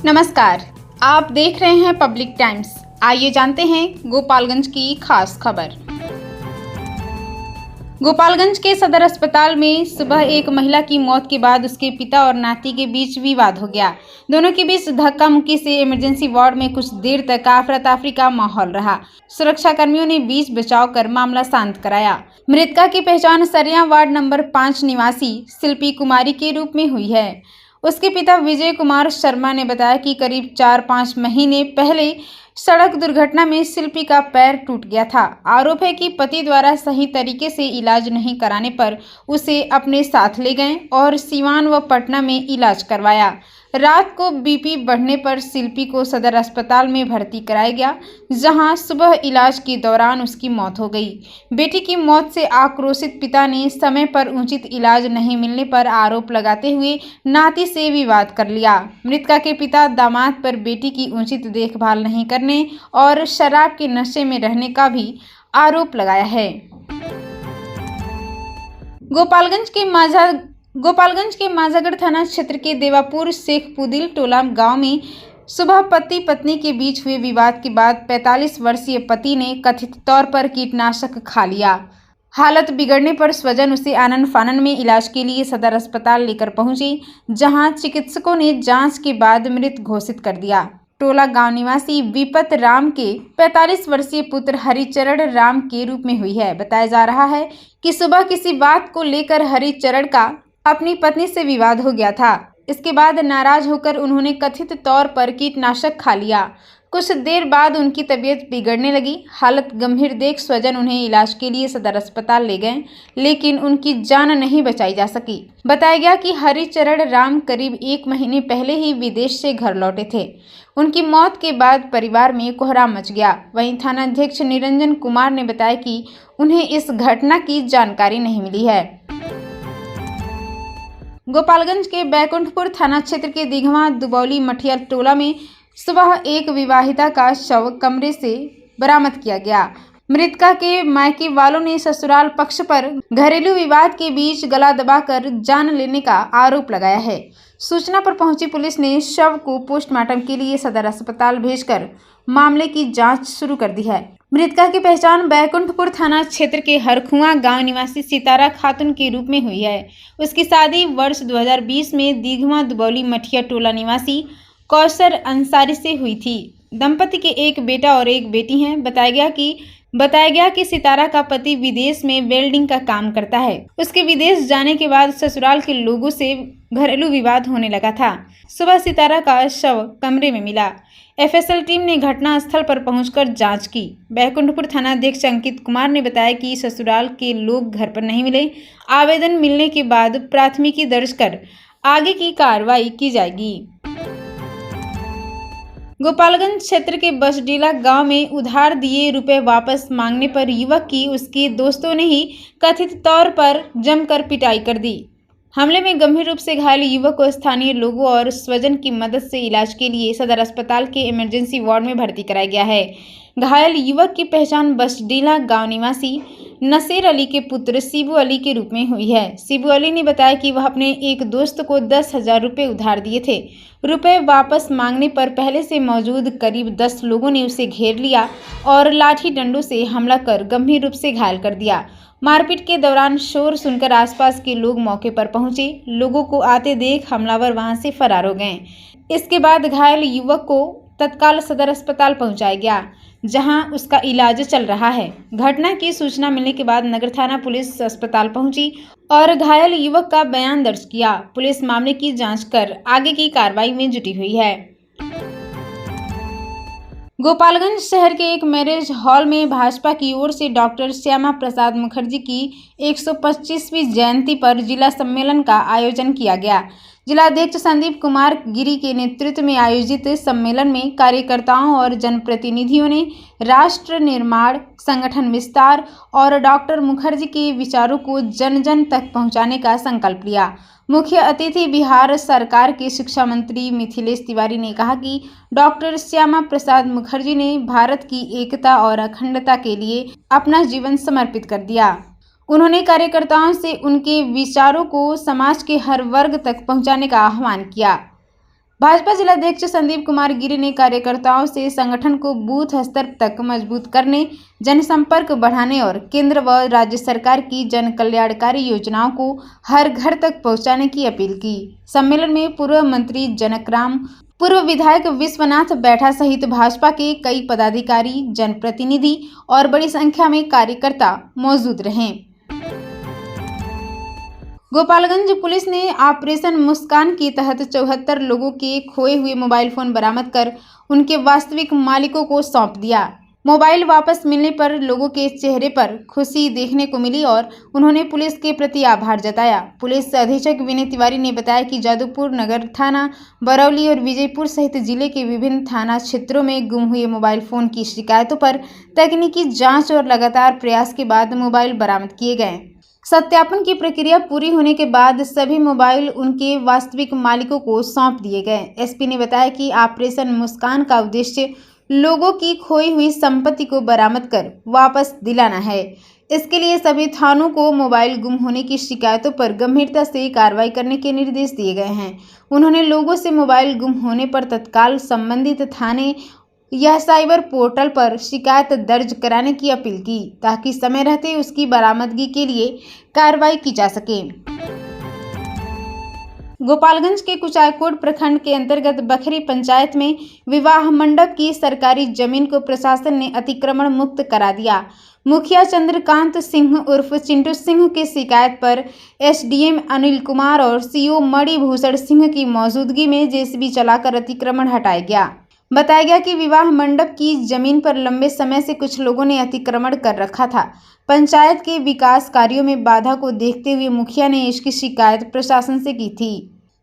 नमस्कार, आप देख रहे हैं पब्लिक टाइम्स। आइए जानते हैं गोपालगंज की खास खबर। गोपालगंज के सदर अस्पताल में सुबह एक महिला की मौत के बाद उसके पिता और नाती के बीच विवाद हो गया। दोनों के बीच धक्का मुक्की से इमरजेंसी वार्ड में कुछ देर तक अफरा तफरी का माहौल रहा। सुरक्षा कर्मियों ने बीच बचाव कर मामला शांत कराया। मृतका की पहचान सरिया वार्ड नंबर 5 निवासी शिल्पी कुमारी के रूप में हुई है। उसके पिता विजय कुमार शर्मा ने बताया कि करीब 4-5 महीने पहले सड़क दुर्घटना में शिल्पी का पैर टूट गया था। आरोप है कि पति द्वारा सही तरीके से इलाज नहीं कराने पर उसे अपने साथ ले गए और सीवान व पटना में इलाज करवाया। रात को बीपी बढ़ने पर शिल्पी को सदर अस्पताल में भर्ती कराया गया, जहां सुबह इलाज के दौरान उसकी मौत हो गई। बेटी की मौत से आक्रोशित पिता ने समय पर उचित इलाज नहीं मिलने पर आरोप लगाते हुए नाती से विवाद कर लिया। मृतका के पिता दामाद पर बेटी की उचित देखभाल नहीं करने और शराब के नशे में रहने का भी आरोप लगाया है। गोपालगंज के माझागढ़ थाना क्षेत्र के देवापुर शेखपुदिल टोला गांव में सुबह पति पत्नी के बीच हुए विवाद के बाद 45 वर्षीय पति ने कथित तौर पर कीटनाशक खा लिया। हालत बिगड़ने पर स्वजन उसे आनन फानन में इलाज के लिए सदर अस्पताल लेकर पहुंचे, जहां चिकित्सकों ने जांच के बाद मृत घोषित कर दिया। टोला गांव निवासी विपत राम के 45 वर्षीय पुत्र हरिचरण राम के रूप में हुई है। बताया जा रहा है कि सुबह किसी बात को लेकर हरिचरण का अपनी पत्नी से विवाद हो गया था। इसके बाद नाराज होकर उन्होंने कथित तौर पर कीटनाशक खा लिया। कुछ देर बाद उनकी तबीयत बिगड़ने लगी। हालत गंभीर देख स्वजन उन्हें इलाज के लिए सदर अस्पताल ले गए, लेकिन उनकी जान नहीं बचाई जा सकी। बताया गया कि हरिचरण राम करीब 1 महीने पहले ही विदेश से घर लौटे थे। उनकी मौत के बाद परिवार में कोहराम मच गया। वहीं थानाध्यक्ष निरंजन कुमार ने बताया कि उन्हें इस घटना की जानकारी नहीं मिली है। गोपालगंज के बैकुंठपुर थाना क्षेत्र के दिघवा दुबौली मठिया टोला में सुबह एक विवाहिता का शव कमरे से बरामद किया गया। मृतका के मायके वालों ने ससुराल पक्ष पर घरेलू विवाद के बीच गला दबाकर जान लेने का आरोप लगाया है। सूचना पर पहुंची पुलिस ने शव को पोस्टमार्टम के लिए सदर अस्पताल भेजकर मामले की जांच शुरू कर दी है। मृतका की पहचान बैकुंठपुर थाना क्षेत्र के हरखुआ गांव निवासी सितारा खातून के रूप में हुई है। उसकी शादी वर्ष 2020 में दिघवा दुबौली मठिया टोला निवासी कौसर अंसारी से हुई थी। दंपति के एक बेटा और एक बेटी हैं। बताया गया कि सितारा का पति विदेश में वेल्डिंग का काम करता है। उसके विदेश जाने के बाद ससुराल के लोगों से घरेलू विवाद होने लगा था। सुबह सितारा का शव कमरे में मिला। एफएसएल टीम ने घटना स्थल पर पहुंचकर जांच की। बैकुंठपुर थानाध्यक्ष अंकित कुमार ने बताया कि ससुराल के लोग घर पर नहीं मिले। आवेदन मिलने के बाद प्राथमिकी दर्ज कर आगे की कार्रवाई की जाएगी। गोपालगंज क्षेत्र के बसडीला गांव में उधार दिए रुपए वापस मांगने पर युवक की उसके दोस्तों ने ही कथित तौर पर जमकर पिटाई कर दी। हमले में गंभीर रूप से घायल युवक को स्थानीय लोगों और स्वजन की मदद से इलाज के लिए सदर अस्पताल के इमरजेंसी वार्ड में भर्ती कराया गया है। घायल युवक की पहचान बसडीला गांव निवासी नसीर अली के पुत्र शिबू अली के रूप में हुई है। शिबू अली ने बताया कि वह अपने एक दोस्त को 10,000 रुपये उधार दिए थे। रुपए वापस मांगने पर पहले से मौजूद करीब 10 लोगों ने उसे घेर लिया और लाठी डंडों से हमला कर गंभीर रूप से घायल कर दिया। मारपीट के दौरान शोर सुनकर आसपास के लोग मौके पर पहुंचे। लोगों को आते देख हमलावर वहां से फरार हो गए। इसके बाद घायल युवक को तत्काल सदर अस्पताल पहुंचाया गया, जहां उसका इलाज चल रहा है। घटना की सूचना मिलने के बाद नगर थाना पुलिस अस्पताल पहुंची और घायल युवक का बयान दर्ज किया। पुलिस मामले की जांच कर आगे की कार्रवाई में जुटी हुई है। गोपालगंज शहर के एक मैरिज हॉल में भाजपा की ओर से डॉक्टर श्यामा प्रसाद मुखर्जी की 125वीं जयंती पर जिला सम्मेलन का आयोजन किया गया। जिलाध्यक्ष संदीप कुमार गिरी के नेतृत्व में आयोजित सम्मेलन में कार्यकर्ताओं और जनप्रतिनिधियों ने राष्ट्र निर्माण, संगठन विस्तार और डॉक्टर मुखर्जी के विचारों को जन जन तक पहुंचाने का संकल्प लिया। मुख्य अतिथि बिहार सरकार के शिक्षा मंत्री मिथिलेश तिवारी ने कहा कि डॉक्टर श्यामा प्रसाद मुखर्जी ने भारत की एकता और अखंडता के लिए अपना जीवन समर्पित कर दिया। उन्होंने कार्यकर्ताओं से उनके विचारों को समाज के हर वर्ग तक पहुंचाने का आह्वान किया। भाजपा जिलाध्यक्ष संदीप कुमार गिरी ने कार्यकर्ताओं से संगठन को बूथ स्तर तक मजबूत करने, जनसंपर्क बढ़ाने और केंद्र व राज्य सरकार की जन कल्याणकारी योजनाओं को हर घर तक पहुंचाने की अपील की। सम्मेलन में पूर्व मंत्री जनकराम, पूर्व विधायक विश्वनाथ बैठा सहित भाजपा के कई पदाधिकारी, जनप्रतिनिधि और बड़ी संख्या में कार्यकर्ता मौजूद रहे। गोपालगंज पुलिस ने ऑपरेशन मुस्कान के तहत 74 लोगों के खोए हुए मोबाइल फोन बरामद कर उनके वास्तविक मालिकों को सौंप दिया। मोबाइल वापस मिलने पर लोगों के चेहरे पर खुशी देखने को मिली और उन्होंने पुलिस के प्रति आभार जताया। पुलिस अधीक्षक विनय तिवारी ने बताया कि जादूपुर नगर थाना, बरौली और विजयपुर सहित जिले के विभिन्न थाना क्षेत्रों में गुम हुए मोबाइल फोन की शिकायतों पर तकनीकी जांच और लगातार प्रयास के बाद मोबाइल बरामद किए गए। सत्यापन की प्रक्रिया पूरी होने के बाद सभी मोबाइल उनके वास्तविक मालिकों को सौंप दिए गए। एसपी ने बताया कि ऑपरेशन मुस्कान का उद्देश्य लोगों की खोई हुई संपत्ति को बरामद कर वापस दिलाना है। इसके लिए सभी थानों को मोबाइल गुम होने की शिकायतों पर गंभीरता से कार्रवाई करने के निर्देश दिए गए हैं। उन्होंने लोगों से मोबाइल गुम होने पर तत्काल संबंधित थाने यह साइबर पोर्टल पर शिकायत दर्ज कराने की अपील की, ताकि समय रहते उसकी बरामदगी के लिए कार्रवाई की जा सके। गोपालगंज के कुचायकोट प्रखंड के अंतर्गत बखरी पंचायत में विवाह मंडप की सरकारी जमीन को प्रशासन ने अतिक्रमण मुक्त करा दिया। मुखिया चंद्रकांत सिंह उर्फ चिंटू सिंह की शिकायत पर एसडीएम अनिल कुमार और सीओ मणिभूषण सिंह की मौजूदगी में जेसीबी चलाकर अतिक्रमण हटाया गया। बताया गया कि विवाह मंडप की जमीन पर लंबे समय से कुछ लोगों ने अतिक्रमण कर रखा था। पंचायत के विकास कार्यों में बाधा को देखते हुए मुखिया ने इसकी शिकायत प्रशासन से की थी।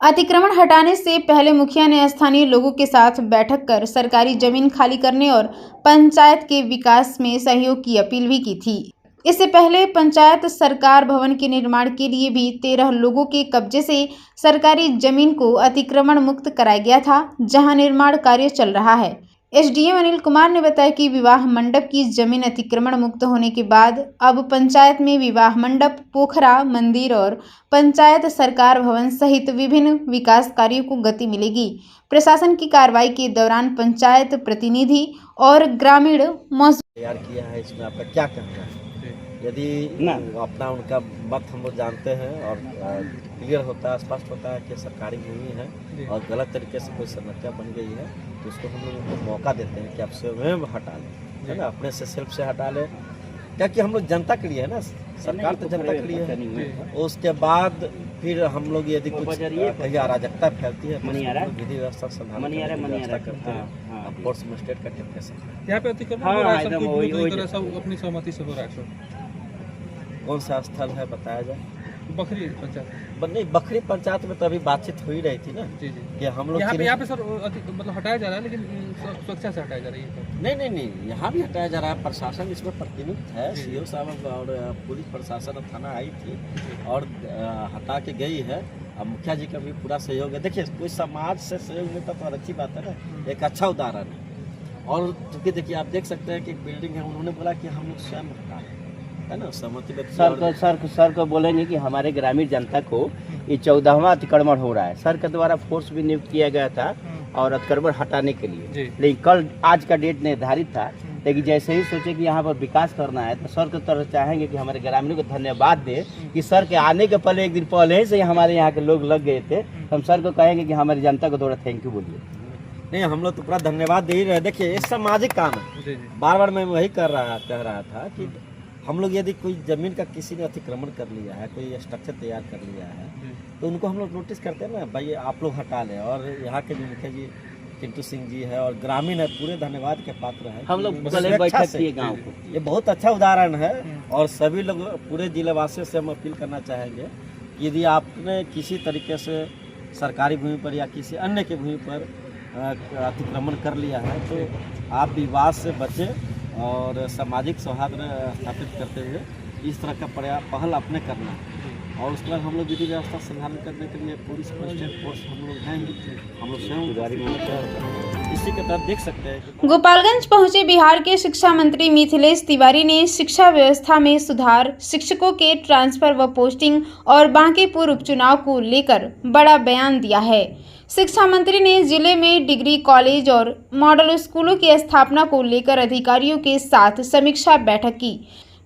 अतिक्रमण हटाने से पहले मुखिया ने स्थानीय लोगों के साथ बैठक कर सरकारी जमीन खाली करने और पंचायत के विकास में सहयोग की अपील भी की थी। इससे पहले पंचायत सरकार भवन के निर्माण के लिए भी 13 लोगों के कब्जे से सरकारी जमीन को अतिक्रमण मुक्त कराया गया था, जहां निर्माण कार्य चल रहा है। एसडीएम अनिल कुमार ने बताया कि विवाह मंडप की जमीन अतिक्रमण मुक्त होने के बाद अब पंचायत में विवाह मंडप, पोखरा, मंदिर और पंचायत सरकार भवन सहित विभिन्न विकास कार्यों को गति मिलेगी। प्रशासन की कार्रवाई के दौरान पंचायत प्रतिनिधि और ग्रामीण मौजूद तैयार किया है। इसमें आपका क्या कहना है? यदि अपना उनका मत हम लोग जानते हैं और क्लियर होता है, स्पष्ट होता है कि सरकारी भूमि है और गलत तरीके से कोई समस्या बन गई है, तो उसको हम लोग उनको मौका देते हैं कि आप स्वयं हटा लें, है ना, अपने से सेल्फ से हटा लें। क्या कि हम लोग जनता के लिए है ना, सरकार तो जनता के लिए है। उसके बाद फिर हम लोग यदि कुछ कहीं अराजकता फैलती है, विधि व्यवस्था संभालना करते हैं, फोर्स मजिस्ट्रेट का टेक कैसे यहाँ पे अतिक्रमण सब अपनी सहमति से हो रहा है। कौन सा स्थल है बताया जाए? बखरी पंचायत नहीं, बखरी पंचायत में तो अभी बातचीत हो ही रही थी ना। जी जी। कि हम लोग यहाँ पे सर मतलब हटाया जा रहा है, लेकिन सुरक्षा से हटाया जा रही है। नहीं, यहाँ भी हटाया जा रहा है। प्रशासन इसमें प्रतिनिधित्व है, सीओ साहब और पुलिस प्रशासन थाना आई थी और हटा के गई है। अब मुखिया जी का भी पूरा सहयोग है। देखिए, कोई समाज से सहयोग मिलता तो अच्छी बात है ना, एक अच्छा उदाहरण है। और क्योंकि देखिए, आप देख सकते हैं कि एक बिल्डिंग है, उन्होंने बोला कि हम लोग स्वयं हटा है ना, सहमति सर को बोलेंगे कि हमारे ग्रामीण जनता को ये 14वां अतिक्रमण हो रहा है। सर के द्वारा फोर्स भी नियुक्त किया गया था और अतिक्रमण हटाने के लिए, लेकिन आज का डेट निर्धारित था। लेकिन जैसे ही सोचे कि यहाँ पर विकास करना है, तो सर की तरफ चाहेंगे कि हमारे ग्रामीणों को धन्यवाद दे कि सर के आने के पहले एक दिन पहले ही से हमारे यहाँ के लोग लग गए थे। हम सर को कहेंगे कि हमारी जनता को थोड़ा थैंक यू बोलिए। नहीं, हम लोग तो पूरा धन्यवाद दे ही रहे। देखिए, ये सामाजिक काम है। बार बार मैं वही कह रहा था कि हम लोग यदि कोई जमीन का किसी ने अतिक्रमण कर लिया है, कोई स्ट्रक्चर तैयार कर लिया है, तो उनको हम लोग नोटिस करते हैं ना, भाई आप लोग हटा लें। और यहाँ के जो मुखिया जी चिंटू सिंह जी है और ग्रामीण है, पूरे धन्यवाद के पात्र हैं। हम लोग बैठक किए गाँव को, ये बहुत अच्छा उदाहरण है। और सभी लोग पूरे जिलेवासियों से हम अपील करना चाहेंगे कि यदि आपने किसी तरीके से सरकारी भूमि पर या किसी अन्य की भूमि पर अतिक्रमण कर लिया है, तो आप विवाद से बचें और सामाजिक सौहार्द स्थापित करते हुए इस तरह का पहल अपने करना है। और उसके बाद हम लोग विधि व्यवस्था संचालन करने के लिए पुलिस मजिस्ट्रेट फोर्स हम लोग हैं, हम लोग स्वयं गाड़ी में इसी के तहत देख सकते हैं। गोपालगंज पहुंचे बिहार के शिक्षा मंत्री मिथिलेश तिवारी ने शिक्षा व्यवस्था में सुधार, शिक्षकों के ट्रांसफर व पोस्टिंग और बांकीपुर उपचुनाव को लेकर बड़ा बयान दिया है। शिक्षा मंत्री ने जिले में डिग्री कॉलेज और मॉडल स्कूलों की स्थापना को लेकर अधिकारियों के साथ समीक्षा बैठक की।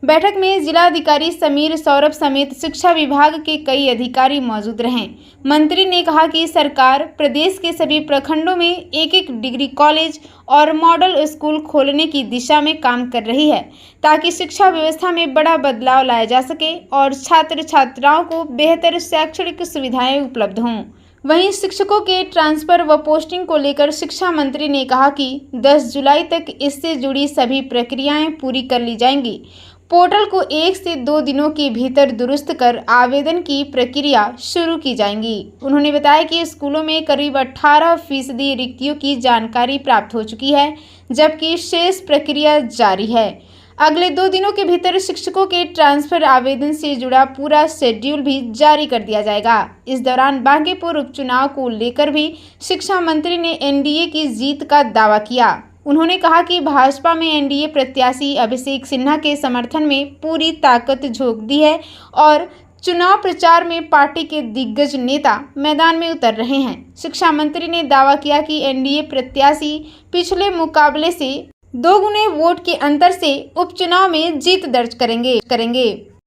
बैठक में जिलाधिकारी समीर सौरभ समेत शिक्षा विभाग के कई अधिकारी मौजूद रहे। मंत्री ने कहा कि सरकार प्रदेश के सभी प्रखंडों में एक डिग्री कॉलेज और मॉडल स्कूल खोलने की दिशा में काम कर रही है, ताकि शिक्षा व्यवस्था में बड़ा बदलाव लाया जा सके और छात्र छात्राओं को बेहतर शैक्षणिक सुविधाएं उपलब्ध हों। वहीं शिक्षकों के ट्रांसफर व पोस्टिंग को लेकर शिक्षा मंत्री ने कहा कि 10 जुलाई तक इससे जुड़ी सभी प्रक्रियाएं पूरी कर ली जाएंगी। पोर्टल को 1 से 2 दिनों के भीतर दुरुस्त कर आवेदन की प्रक्रिया शुरू की जाएंगी। उन्होंने बताया कि स्कूलों में करीब 18% रिक्तियों की जानकारी प्राप्त हो चुकी है, जबकि शेष प्रक्रिया जारी है। अगले 2 दिनों के भीतर शिक्षकों के ट्रांसफर आवेदन से जुड़ा पूरा शेड्यूल भी जारी कर दिया जाएगा। इस दौरान बांकीपुर उपचुनाव को लेकर भी शिक्षा मंत्री ने एनडीए की जीत का दावा किया। उन्होंने कहा कि भाजपा में एनडीए प्रत्याशी अभिषेक सिन्हा के समर्थन में पूरी ताकत झोंक दी है और चुनाव प्रचार में पार्टी के दिग्गज नेता मैदान में उतर रहे हैं। शिक्षा मंत्री ने दावा किया कि एनडीए प्रत्याशी पिछले मुकाबले से 2 गुने वोट के अंतर से उपचुनाव में जीत दर्ज करेंगे।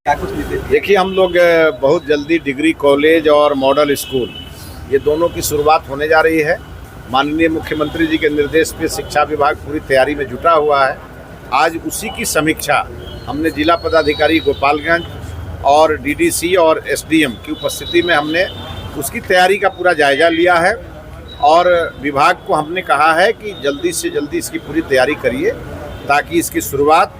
देखिए, हम लोग बहुत जल्दी डिग्री कॉलेज और मॉडल स्कूल ये दोनों की शुरुआत होने जा रही है। माननीय मुख्यमंत्री जी के निर्देश पे शिक्षा विभाग पूरी तैयारी में जुटा हुआ है। आज उसी की समीक्षा हमने जिला पदाधिकारी गोपालगंज और डीडीसी और एसडीएम की उपस्थिति में हमने उसकी तैयारी का पूरा जायजा लिया है और विभाग को हमने कहा है कि जल्दी से जल्दी इसकी पूरी तैयारी करिए, ताकि इसकी शुरुआत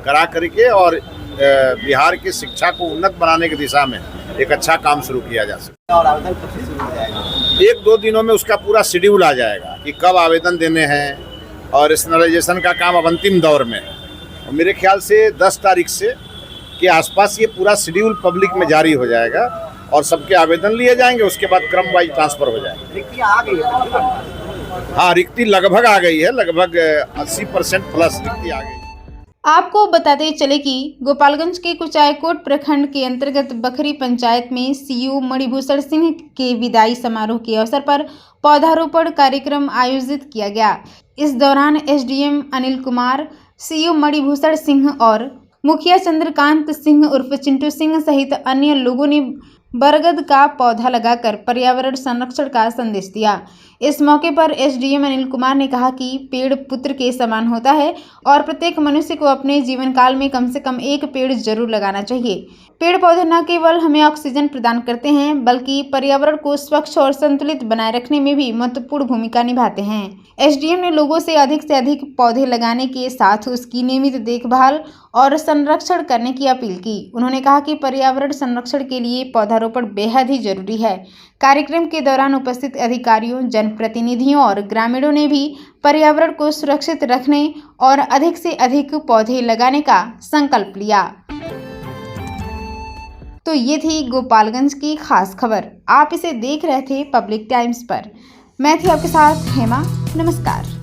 करा करके और बिहार की शिक्षा को उन्नत बनाने की दिशा में एक अच्छा काम शुरू किया जा सके। और आवेदन कब से शुरू हो जाएगा? 1-2 दिनों में उसका पूरा शेड्यूल आ जाएगा कि कब आवेदन देने हैं और रेशनलाइजेशन का काम अब अंतिम दौर में है। और मेरे ख्याल से 10 तारीख से के आसपास ये पूरा शेड्यूल पब्लिक में जारी हो जाएगा और सबके आवेदन लिए जाएंगे। उसके बाद क्रम वाइज ट्रांसफर हो जाएगा। रिक्ति आ गई है? हाँ, रिक्ति लगभग आ गई है, लगभग 80% प्लस रिक्ति आ गई। आपको बताते चले कि गोपालगंज के कुचायकोट प्रखंड के अंतर्गत बखरी पंचायत में सीईओ मणिभूषण सिंह के विदाई समारोह के अवसर पर पौधारोपण कार्यक्रम आयोजित किया गया। इस दौरान एसडीएम अनिल कुमार, सीईओ मणिभूषण सिंह और मुखिया चंद्रकांत सिंह उर्फ चिंटू सिंह सहित अन्य लोगों ने बरगद का पौधा लगाकर पर्यावरण संरक्षण का संदेश दिया। इस मौके पर एसडीएम अनिल कुमार ने कहा कि पेड़ पुत्र के समान होता है और प्रत्येक मनुष्य को अपने जीवन काल में कम से कम 1 पेड़ जरूर लगाना चाहिए। पेड़ पौधे न केवल हमें ऑक्सीजन प्रदान करते हैं, बल्कि पर्यावरण को स्वच्छ और संतुलित बनाए रखने में भी महत्वपूर्ण भूमिका निभाते हैं। एसडीएम ने लोगों से अधिक पौधे लगाने के साथ उसकी नियमित देखभाल और संरक्षण करने की अपील की। उन्होंने कहा कि पर्यावरण संरक्षण के लिए पौधारोपण बेहद ही जरूरी है। कार्यक्रम के दौरान उपस्थित अधिकारियों, जनप्रतिनिधियों और ग्रामीणों ने भी पर्यावरण को सुरक्षित रखने और अधिक से अधिक पौधे लगाने का संकल्प लिया। तो ये थी गोपालगंज की खास खबर। आप इसे देख रहे थे पब्लिक टाइम्स पर। मैं थी आपके साथ हेमा। नमस्कार।